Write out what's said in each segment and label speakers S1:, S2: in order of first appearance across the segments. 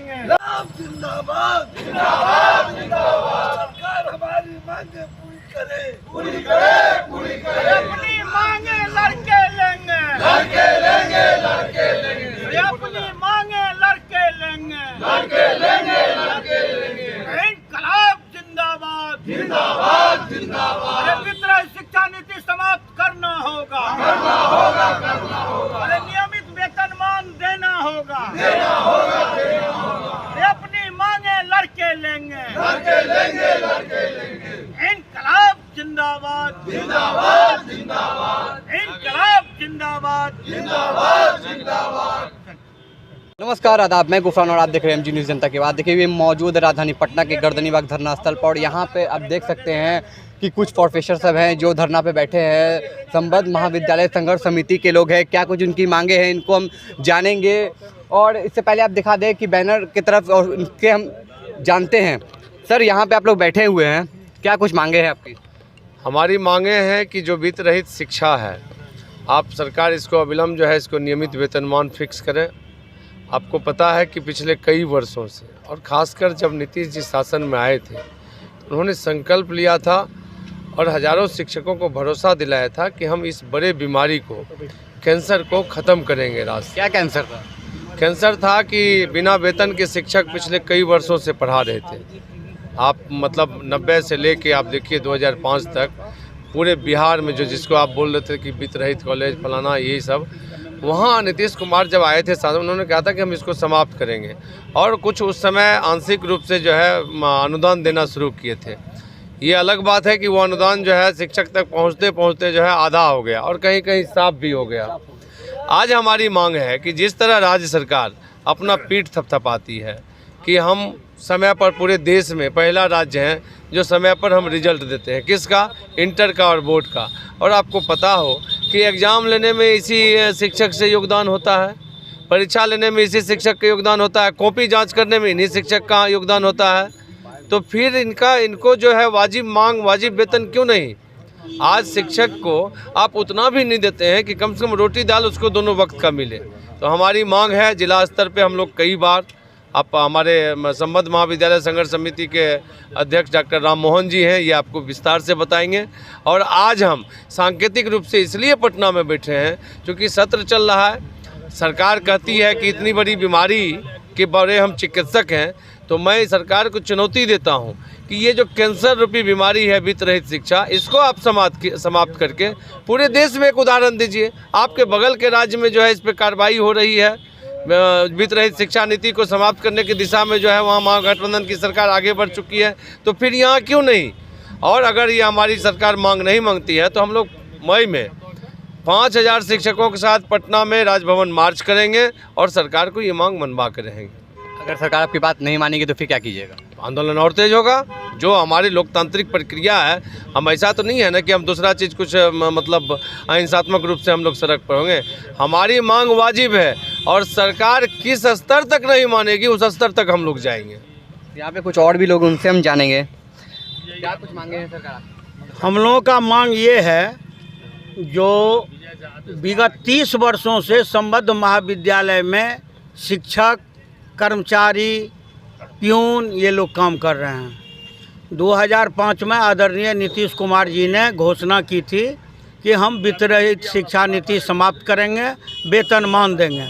S1: लेंगे।
S2: जिंदाबाद जिंदाबाद जिंदाबाद। सरकार हमारी मांगे पूरी करे पूरी करे पूरी करे।
S1: अपनी मांगे लड़के लेंगे
S2: लड़के लेंगे लड़के लेंगे।
S1: अपनी मांगे लड़के लेंगे
S2: लड़के लेंगे लड़के लेंगे।
S1: इनकलाब जिंदाबाद
S2: जिंदाबाद जिंदाबाद।
S1: विद्रोही शिक्षा नीति समाप्त करना होगा
S2: करना होगा करना होगा।
S1: नियमित वेतनमान देना होगा
S2: देना होगा देना होगा।
S1: अपनी मांगे लड़के लेंगे
S2: लड़के लेंगे लड़के लेंगे।
S1: इनकलाब जिंदाबाद
S2: जिंदाबाद जिंदाबाद
S1: इनकलाब जिंदाबाद
S2: जिंदाबाद जिंदाबाद।
S3: नमस्कार आदाब, मैं गुफरान और आप देख रहे हैं एमजी न्यूज़ जनता की बात। देखिए ये मौजूद है राजधानी पटना के गर्दनीबाग धरना स्थल पर और यहाँ पे आप देख सकते हैं कि कुछ प्रोफेसर सब हैं जो धरना पे बैठे हैं। संबद्ध महाविद्यालय संघर्ष समिति के लोग हैं। क्या कुछ उनकी मांगे हैं इनको हम जानेंगे और इससे पहले आप दिखा दें कि बैनर की तरफ और उनके हम जानते हैं। सर यहाँ पे आप लोग बैठे हुए हैं, क्या कुछ मांगे हैं आपकी?
S4: हमारी मांगे हैं कि जो वित्त रहित शिक्षा है, आप सरकार इसको अविलंब जो है इसको नियमित वेतनमान फिक्स करें। आपको पता है कि पिछले कई वर्षों से और ख़ासकर जब नीतीश जी शासन में आए थे उन्होंने संकल्प लिया था और हज़ारों शिक्षकों को भरोसा दिलाया था कि हम इस बड़े बीमारी को, कैंसर को ख़त्म करेंगे। राष्ट्र
S3: क्या कैंसर था?
S4: कैंसर था कि बिना वेतन के शिक्षक पिछले कई वर्षों से पढ़ा रहे थे। आप मतलब 90 से लेके आप देखिए 2005 तक पूरे बिहार में जो जिसको आप बोल रहे थे कि वित्त रहित कॉलेज फलाना यही सब, वहाँ नीतीश कुमार जब आए थे शासन उन्होंने कहा था कि हम इसको समाप्त करेंगे और कुछ उस समय आंशिक रूप से जो है अनुदान देना शुरू किए थे। ये अलग बात है कि वो अनुदान जो है शिक्षक तक पहुँचते पहुँचते जो है आधा हो गया और कहीं कहीं साफ भी हो गया। आज हमारी मांग है कि जिस तरह राज्य सरकार अपना पीठ थपथपाती है कि हम समय पर पूरे देश में पहला राज्य हैं जो समय पर हम रिजल्ट देते हैं, किसका? इंटर का और बोर्ड का। और आपको पता हो कि एग्ज़ाम लेने में इसी शिक्षक से योगदान होता है, परीक्षा लेने में इसी शिक्षक का योगदान होता है, कॉपी जांच करने में इन्हीं शिक्षक का योगदान होता है। तो फिर इनको जो है वाजिब मांग, वाजिब वेतन क्यों नहीं? आज शिक्षक को आप उतना भी नहीं देते हैं कि कम से कम रोटी दाल उसको दोनों वक्त का मिले। तो हमारी मांग है, जिला स्तर पे हम लोग कई बार, आप हमारे संबद्ध महाविद्यालय संघर्ष समिति के अध्यक्ष डॉक्टर राम मोहन जी हैं, ये आपको विस्तार से बताएंगे। और आज हम सांकेतिक रूप से इसलिए पटना में बैठे हैं क्योंकि सत्र चल रहा है। सरकार कहती है कि इतनी बड़ी बीमारी के बड़े हम चिकित्सक हैं, तो मैं सरकार को चुनौती देता हूं कि ये जो कैंसर रूपी बीमारी है वित्त रहित शिक्षा, इसको आप समाप्त करके पूरे देश में एक उदाहरण दीजिए। आपके बगल के राज्य में जो है इस पर कार्रवाई हो रही है, वित्त रहित शिक्षा नीति को समाप्त करने की दिशा में जो है वहाँ महागठबंधन की सरकार आगे बढ़ चुकी है, तो फिर यहाँ क्यों नहीं? और अगर ये हमारी सरकार मांग नहीं मांगती है तो हम लोग मई में 5000 शिक्षकों के साथ पटना में राजभवन मार्च करेंगे और सरकार को ये मांग मनवा कर रहेंगे।
S3: अगर सरकार आपकी बात नहीं मानेगी तो फिर क्या कीजिएगा?
S4: आंदोलन और तेज होगा। जो हमारी लोकतांत्रिक प्रक्रिया है, हम ऐसा तो नहीं है ना कि हम दूसरा चीज़ कुछ मतलब अहिंसात्मक रूप से हम लोग सड़क पर होंगे। हमारी मांग वाजिब है और सरकार किस स्तर तक नहीं मानेगी उस स्तर तक हम लोग जाएंगे।
S3: यहाँ पे कुछ और भी लोग, उनसे हम जानेंगे क्या कुछ मांगे हैं सरकार।
S1: हम लोगों का मांग ये है, जो विगत 30 वर्षों से संबद्ध महाविद्यालय में शिक्षक, कर्मचारी, प्यून ये लोग काम कर रहे हैं। 2005 में आदरणीय नीतीश कुमार जी ने घोषणा की थी कि हम वित्त रहित शिक्षा नीति समाप्त करेंगे, वेतनमान देंगे,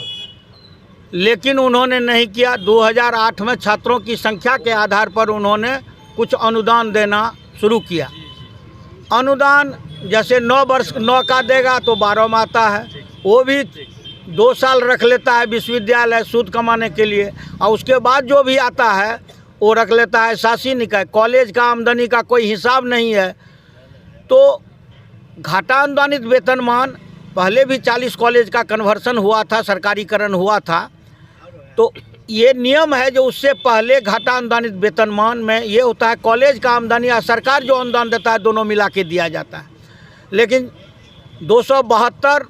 S1: लेकिन उन्होंने नहीं किया। 2008 में छात्रों की संख्या के आधार पर उन्होंने कुछ अनुदान देना शुरू किया। अनुदान जैसे 9 वर्ष 9 का देगा तो 12 में आता है, वो भी 2 साल रख लेता है विश्वविद्यालय सूद कमाने के लिए, और उसके बाद जो भी आता है वो रख लेता है शासी निकाय। कॉलेज का आमदनी का कोई हिसाब नहीं है। तो घाटा अनुदानित वेतनमान, पहले भी 40 कॉलेज का कन्वर्सन हुआ था, सरकारीकरण हुआ था। तो ये नियम है जो उससे पहले घाटा अनुदानित वेतनमान में ये होता है कॉलेज का आमदनी या सरकार जो अनुदान देता है दोनों मिला के दिया जाता है। लेकिन 272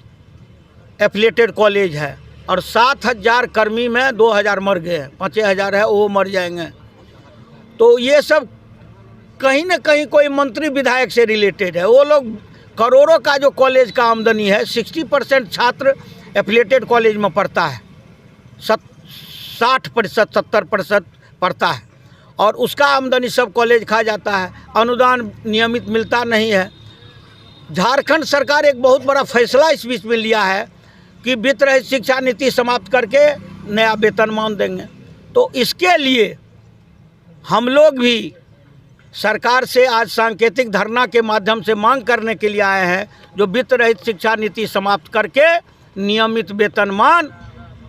S1: एफिलिएटेड कॉलेज है और 7000 कर्मी में 2000 मर गए हैं, 5000 है वो मर जाएंगे। तो ये सब कहीं ना कहीं कोई मंत्री विधायक से रिलेटेड है। वो लोग करोड़ों का जो कॉलेज का आमदनी है, 60% छात्र एफिलिएटेड कॉलेज में पढ़ता है, 60% 70% पड़ता है और उसका आमदनी सब कॉलेज खा जाता है, अनुदान नियमित मिलता नहीं है। झारखंड सरकार एक बहुत बड़ा फैसला इस बीच में लिया है कि वित्त रहित शिक्षा नीति समाप्त करके नया वेतनमान देंगे। तो इसके लिए हम लोग भी सरकार से आज सांकेतिक धरना के माध्यम से मांग करने के लिए आए हैं, जो वित्त रहित शिक्षा नीति समाप्त करके नियमित वेतनमान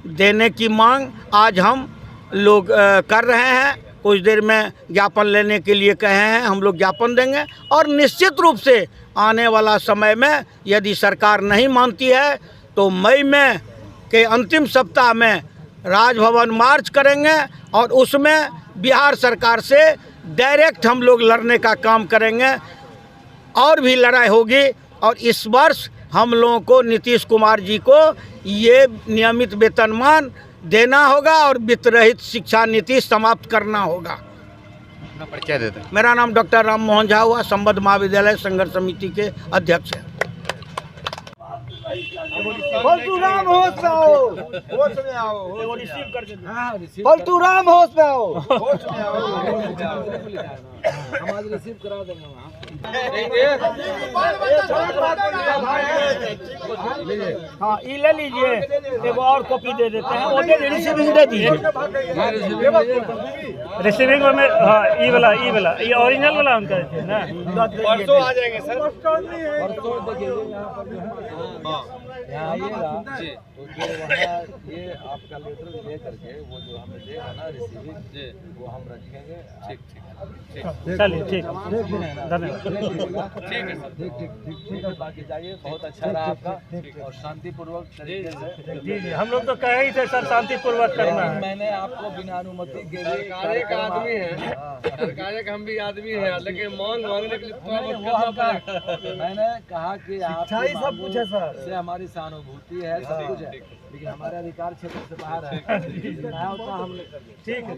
S1: देने की मांग आज हम लोग कर रहे हैं। कुछ देर में ज्ञापन लेने के लिए कहे हैं, हम लोग ज्ञापन देंगे और निश्चित रूप से आने वाला समय में यदि सरकार नहीं मानती है तो मई में के अंतिम सप्ताह में राजभवन मार्च करेंगे और उसमें बिहार सरकार से डायरेक्ट हम लोग लड़ने का काम करेंगे और भी लड़ाई होगी। और इस वर्ष हम लोगों को नीतीश कुमार जी को ये नियमित वेतनमान देना होगा और वित्त रहित शिक्षा नीति समाप्त करना होगा।
S3: परिचय देते हैं।
S1: मेरा नाम डॉक्टर राम मोहन झा हुआ, संबद्ध महाविद्यालय संघर्ष समिति के अध्यक्ष हैं।
S2: फलतूराम होश में आओ, होश में आओ, फलतूराम होश में आओ, होश में आओ, हमारे रिसीव करा देंगे।
S1: हाँ, ये ले लीजिए, एक और कॉपी दे देते हैं, वो रिसीविंग दे दीजिए।
S5: रिसीविंग में हाँ, ये वाला ये ओरिजिनल वाला उनका है ना।
S4: परसों आ जाएंगे सर।
S2: यहाँ आइएगा तो जो वहाँ ये आपका लेटर ले करके वो जो हमें देगा ना रिसीविंग, वो हम रखेंगे। ठीक
S5: चलिए ठीक धन्यवाद।
S2: ठीक है सर, ठीक है। बाकी जाइए, बहुत अच्छा रहा आपका और शांतिपूर्वक तरीके से।
S5: जी हम लोग तो कहे ही थे सर शांतिपूर्वक करना है।
S2: मैंने आपको बिना अनुमति के लिए
S4: सरकार एक आदमी है, सरकार एक हम भी आदमी है, लेकिन मांग मांगने के लिए थोड़ा बहुत
S2: वो
S4: करना
S2: आपका
S4: पड़ेगा।
S2: मैंने कहा कि आप
S5: सब कुछ है सर,
S2: से हमारी सहानुभूति है, सब कुछ है, लेकिन हमारे अधिकार क्षेत्र से बाहर है। जितना होता हम
S5: ठीक है।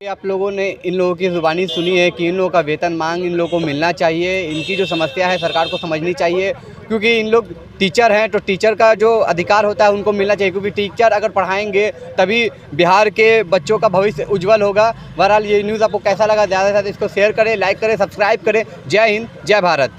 S3: ये आप लोगों ने इन लोगों की ज़ुबानी सुनी है कि इन लोगों का वेतन मांग इन लोगों को मिलना चाहिए। इनकी जो समस्या है सरकार को समझनी चाहिए, क्योंकि इन लोग टीचर हैं तो टीचर का जो अधिकार होता है उनको मिलना चाहिए, क्योंकि टीचर अगर पढ़ाएंगे तभी बिहार के बच्चों का भविष्य उज्जवल होगा। बहरहाल ये न्यूज़ आपको कैसा लगा, ज़्यादा से ज़्यादा इसको शेयर करें, लाइक करें, सब्सक्राइब करें। जय हिंद, जय भारत।